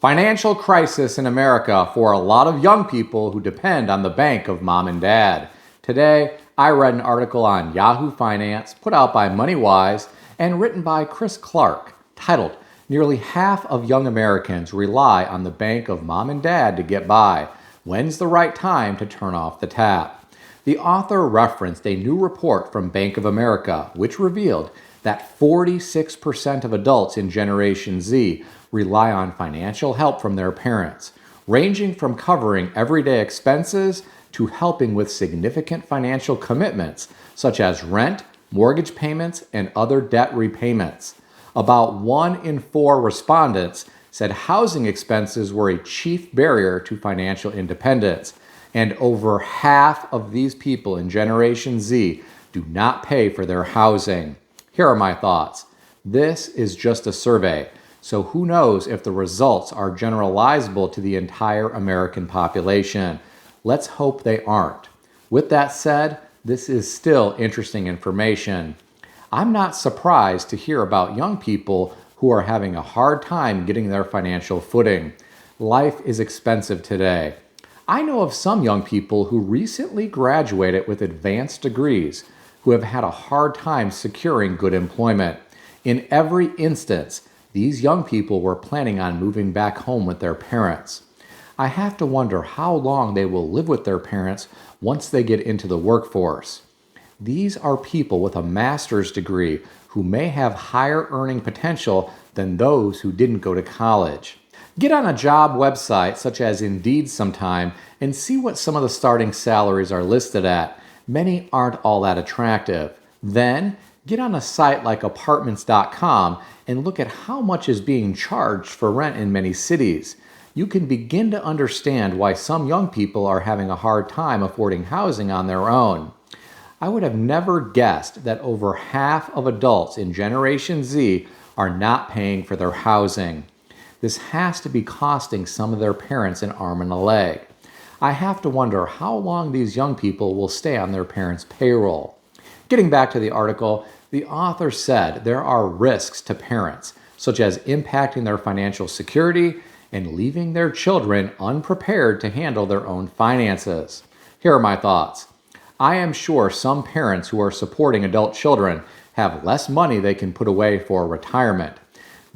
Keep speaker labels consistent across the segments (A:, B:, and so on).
A: Financial crisis in America for a lot of young people who depend on the bank of mom and dad. Today, I read an article on Yahoo Finance put out by MoneyWise and written by Chris Clark titled, "Nearly half of young Americans rely on the bank of mom and dad to get by. When's the right time to turn off the tap?" The author referenced a new report from Bank of America, which revealed that 46% of adults in Generation Z rely on financial help from their parents, ranging from covering everyday expenses to helping with significant financial commitments such as rent, mortgage payments, and other debt repayments. About 1 in 4 respondents said housing expenses were a chief barrier to financial independence, and over half of these people in Generation Z do not pay for their housing. Here are my thoughts. This is just a survey, so who knows if the results are generalizable to the entire American population. Let's hope they aren't. With that said, this is still interesting information. I'm not surprised to hear about young people who are having a hard time getting their financial footing. Life is expensive today. I know of some young people who recently graduated with advanced degrees who have had a hard time securing good employment. In every instance, these young people were planning on moving back home with their parents. I have to wonder how long they will live with their parents once they get into the workforce. These are people with a master's degree who may have higher earning potential than those who didn't go to college. Get on a job website such as Indeed sometime and see what some of the starting salaries are listed at. Many aren't all that attractive. Then, get on a site like apartments.com and look at how much is being charged for rent in many cities. You can begin to understand why some young people are having a hard time affording housing on their own. I would have never guessed that over half of adults in Generation Z are not paying for their housing. This has to be costing some of their parents an arm and a leg. I have to wonder how long these young people will stay on their parents' payroll. Getting back to the article, the author said there are risks to parents, such as impacting their financial security and leaving their children unprepared to handle their own finances. Here are my thoughts. I am sure some parents who are supporting adult children have less money they can put away for retirement.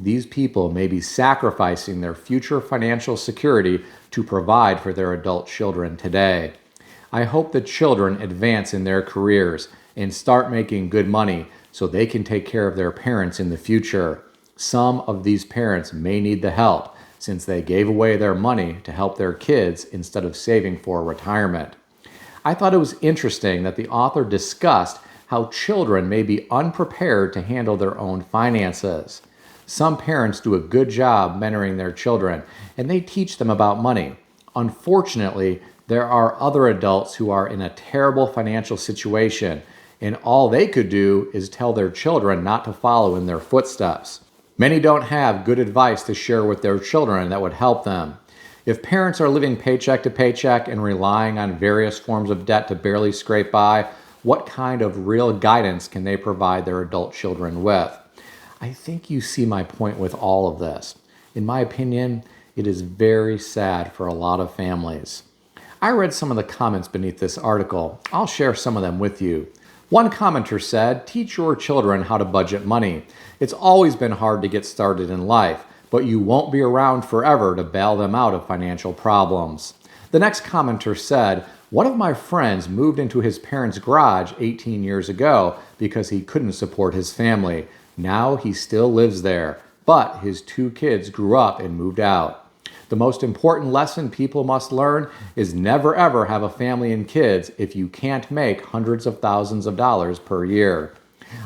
A: These people may be sacrificing their future financial security to provide for their adult children today. I hope the children advance in their careers and start making good money so they can take care of their parents in the future. Some of these parents may need the help since they gave away their money to help their kids instead of saving for retirement. I thought it was interesting that the author discussed how children may be unprepared to handle their own finances. Some parents do a good job mentoring their children, and they teach them about money. Unfortunately, there are other adults who are in a terrible financial situation, and all they could do is tell their children not to follow in their footsteps. Many don't have good advice to share with their children that would help them. If parents are living paycheck to paycheck and relying on various forms of debt to barely scrape by, what kind of real guidance can they provide their adult children with? I think you see my point with all of this. In my opinion, it is very sad for a lot of families. I read some of the comments beneath this article. I'll share some of them with you. One commenter said, "Teach your children how to budget money. It's always been hard to get started in life, but you won't be around forever to bail them out of financial problems." The next commenter said, "One of my friends moved into his parents' garage 18 years ago because he couldn't support his family. Now he still lives there, but his 2 kids grew up and moved out. The most important lesson people must learn is never ever have a family and kids if you can't make hundreds of thousands of dollars per year."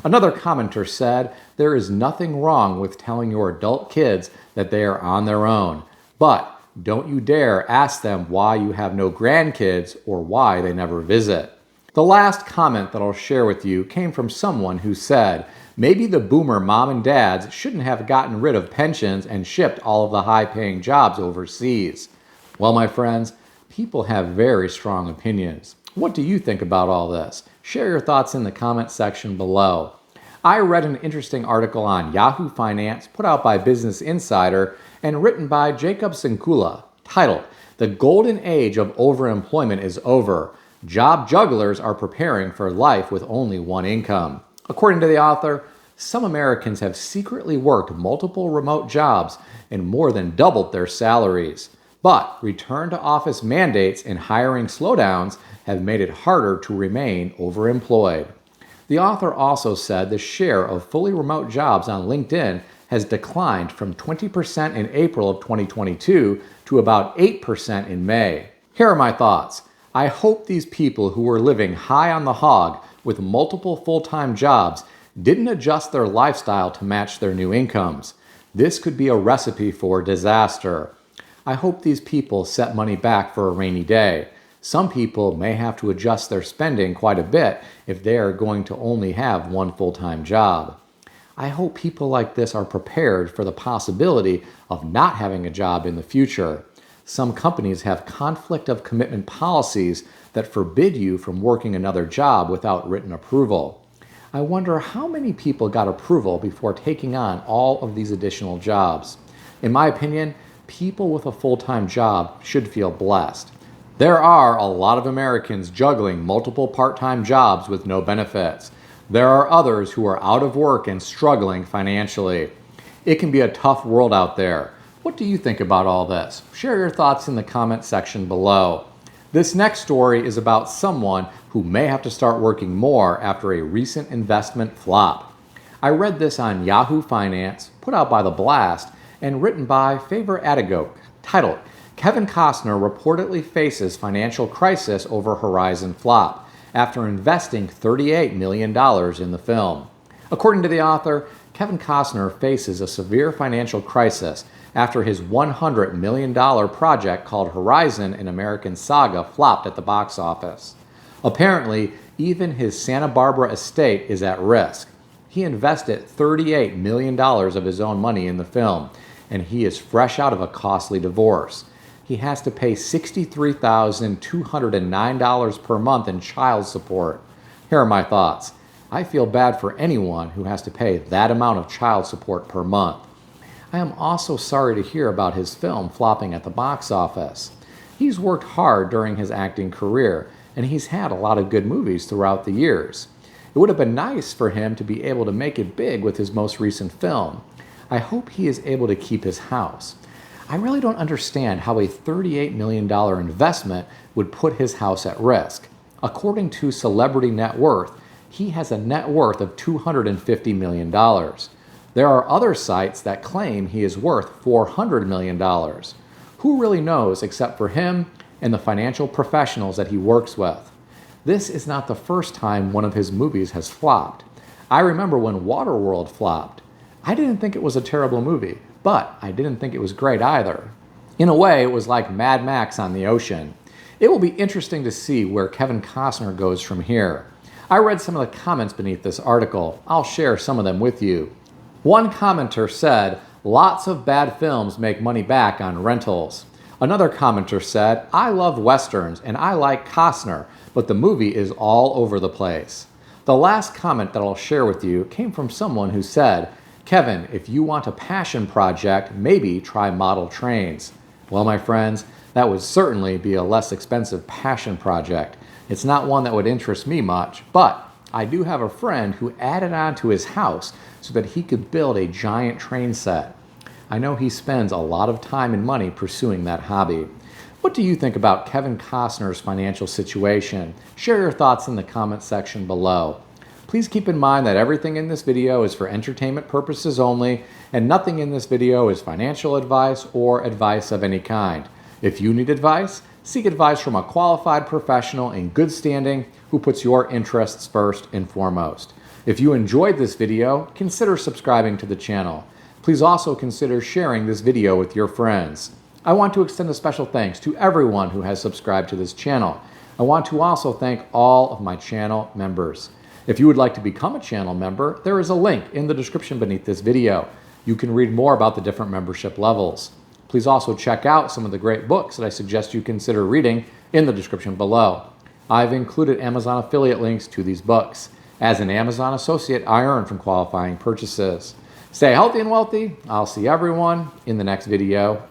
A: Another commenter said, "There is nothing wrong with telling your adult kids that they are on their own, but don't you dare ask them why you have no grandkids or why they never visit." The last comment that I'll share with you came from someone who said, "Maybe the boomer mom and dads shouldn't have gotten rid of pensions and shipped all of the high-paying jobs overseas." Well, my friends, people have very strong opinions. What do you think about all this? Share your thoughts in the comment section below. I read an interesting article on Yahoo Finance put out by Business Insider and written by Jacob Sinkula, titled, "The Golden Age of Overemployment is Over. Job jugglers are preparing for life with only one income." According to the author, some Americans have secretly worked multiple remote jobs and more than doubled their salaries. But return to office mandates and hiring slowdowns have made it harder to remain overemployed. The author also said the share of fully remote jobs on LinkedIn has declined from 20% in April of 2022 to about 8% in May. Here are my thoughts. I hope these people who were living high on the hog with multiple full-time jobs didn't adjust their lifestyle to match their new incomes. This could be a recipe for disaster. I hope these people set money back for a rainy day. Some people may have to adjust their spending quite a bit if they are going to only have one full-time job. I hope people like this are prepared for the possibility of not having a job in the future. Some companies have conflict of commitment policies that forbid you from working another job without written approval. I wonder how many people got approval before taking on all of these additional jobs. In my opinion, people with a full-time job should feel blessed. There are a lot of Americans juggling multiple part-time jobs with no benefits. There are others who are out of work and struggling financially. It can be a tough world out there. What do you think about all this? Share your thoughts in the comment section below. This next story is about someone who may have to start working more after a recent investment flop. I read this on Yahoo Finance, put out by The Blast, and written by Favor Adigo, titled, "Kevin Costner reportedly faces financial crisis over Horizon flop after investing $38 million in the film." According to the author, Kevin Costner faces a severe financial crisis after his $100 million project called Horizon: An American Saga flopped at the box office. Apparently, even his Santa Barbara estate is at risk. He invested $38 million of his own money in the film, and he is fresh out of a costly divorce. He has to pay $63,209 per month in child support. Here are my thoughts. I feel bad for anyone who has to pay that amount of child support per month. I am also sorry to hear about his film flopping at the box office. He's worked hard during his acting career, and he's had a lot of good movies throughout the years. It would have been nice for him to be able to make it big with his most recent film. I hope he is able to keep his house. I really don't understand how a $38 million investment would put his house at risk. According to Celebrity Net Worth, he has a net worth of $250 million. There are other sites that claim he is worth $400 million. Who really knows except for him and the financial professionals that he works with? This is not the first time one of his movies has flopped. I remember when Waterworld flopped. I didn't think it was a terrible movie, but I didn't think it was great either. In a way, it was like Mad Max on the ocean. It will be interesting to see where Kevin Costner goes from here. I read some of the comments beneath this article. I'll share some of them with you. One commenter said, "Lots of bad films make money back on rentals." Another commenter said, "I love Westerns and I like Costner, but the movie is all over the place." The last comment that I'll share with you came from someone who said, "Kevin, if you want a passion project, maybe try model trains." Well, my friends, that would certainly be a less expensive passion project. It's not one that would interest me much, but I do have a friend who added on to his house so that he could build a giant train set. I know he spends a lot of time and money pursuing that hobby. What do you think about Kevin Costner's financial situation? Share your thoughts in the comment section below. Please keep in mind that everything in this video is for entertainment purposes only, and nothing in this video is financial advice or advice of any kind. If you need advice, seek advice from a qualified professional in good standing who puts your interests first and foremost. If you enjoyed this video, consider subscribing to the channel. Please also consider sharing this video with your friends. I want to extend a special thanks to everyone who has subscribed to this channel. I want to also thank all of my channel members. If you would like to become a channel member, there is a link in the description beneath this video. You can read more about the different membership levels. Please also check out some of the great books that I suggest you consider reading in the description below. I've included Amazon affiliate links to these books. As an Amazon associate, I earn from qualifying purchases. Stay healthy and wealthy. I'll see everyone in the next video.